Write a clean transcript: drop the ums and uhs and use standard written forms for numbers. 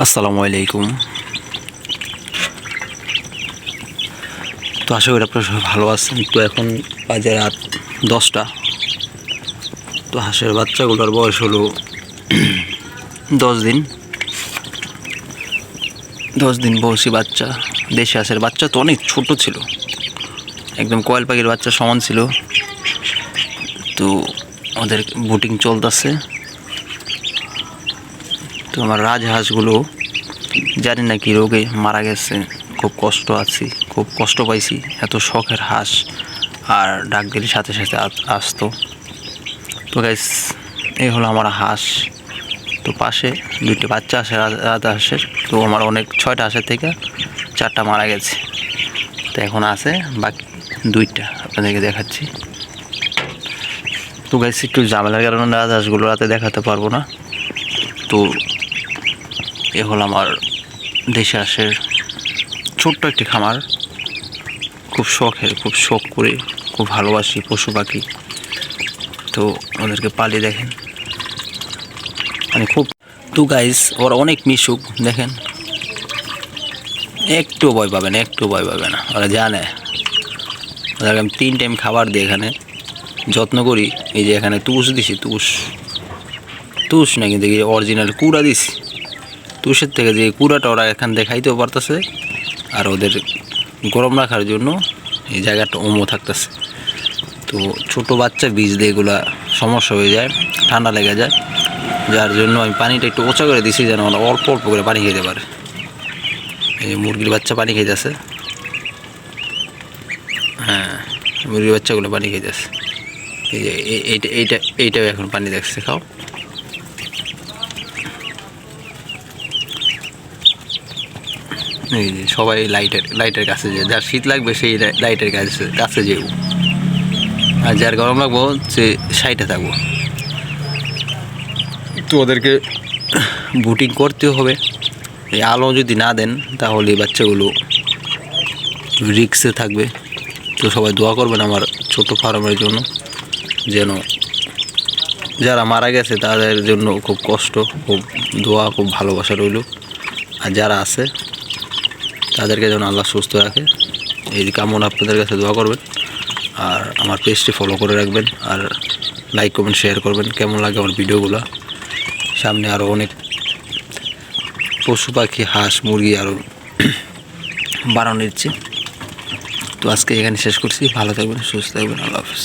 আসসালামু আলাইকুম। তো আশা করি আপনারা সবাই ভালো আছেন। তো এখন বাজে রাত 10টা। তো হাঁসের বাচ্চাগুলোর বয়স হলো 10 দিন। 10 দিন বয়সী বাচ্চা। দেশি হাঁসের বাচ্চা তো অনেক ছোট ছিল, একদম কোয়েল পাখির বাচ্চা সমান ছিল। তো ওদের বুটিং চলতেছে। তো আমার রাজহাঁসগুলো জানি না কি রোগে মারা গেছে। খুব কষ্ট আছি, খুব কষ্ট পাইছি। এত শখের হাঁস, আর ডাক দিলে সাথে সাথে আসতো। তো গাইস, এই হলো আমার হাঁস। তো পাশে 2টি বাচ্চা আছে রাজহাঁসের। তো আমার অনেক 6টা হাঁসের থেকে 4টা মারা গেছে। তো এখন আছে বাকি 2টা, আপনাদেরকে দেখাচ্ছি। তো গাইস, একটু ঝামেলার কারণে রাজহাঁসগুলো রাতে দেখাতে পারবো না। তো এ হলো আমার দেশি হাঁসের ছোট্ট একটি খামার। খুব শখের, খুব শখ করে, খুব ভালোবাসি পশু পাখি। তো ওদেরকে পালি দেখেন, মানে খুব। তো গাইস, ওরা অনেক মিশুক দেখেন, একটু ভয় পাবে না, একটু ভয় পাবে না। ওরা জানে ওদেরকে আমি 3 টাইম খাবার দিই, এখানে যত্ন করি। এই যে এখানে তুষ দিছি, তুষ না কিন্তু অরিজিনাল কুড়া দিছি। তুষের থেকে যে কুড়াটা ওরা এখান থেকে খাইতেও পারতেছে, আর ওদের গরম রাখার জন্য এই জায়গাটা ওমো থাকতেছে। তো ছোটো বাচ্চা বীজ দিয়ে এগুলা সমস্যা হয়ে যায়, ঠান্ডা লেগে যায়, যার জন্য আমি পানিটা একটু ওচা করে দিছি, যেন ওরা অল্প অল্প করে পানি খেতে পারে। এই মুরগির বাচ্চা পানি খেতেছে, হ্যাঁ, মুরগির বাচ্চাগুলো পানি খেতেছে। এই যে এইটাও এখন পানি দেখছে, খাও। এই যে সবাই লাইটের কাছে যে, যার শীত লাগবে সেই লাইটের কাছে যেও, আর যার গরম লাগবো সে সাইডে থাকবো। তো ওদেরকে বুটিং করতেও হবে। এই আলো যদি না দেন তাহলে এই বাচ্চাগুলো রিক্সে থাকবে। তো সবাই দোয়া করবেন আমার ছোট ফার্মের জন্য, যেন যারা মারা গেছে তাদের জন্য খুব কষ্ট, খুব দোয়া, খুব ভালোবাসা রইল। আর যারা আছে তাদেরকে যেন আল্লাহ সুস্থ রাখে, এই কামনা আপনাদের কাছে দোয়া করবেন। আর আমার পেজটি ফলো করে রাখবেন, আর লাইক কমেন্ট শেয়ার করবেন কেমন লাগে আমার ভিডিওগুলো। সামনে আরও অনেক পশু পাখি, হাঁস মুরগি আরও বাড়ানোর ইচ্ছে। তো আজকে এখানে শেষ করছি। ভালো থাকবেন, সুস্থ থাকবেন, আল্লাহ হাফেজ।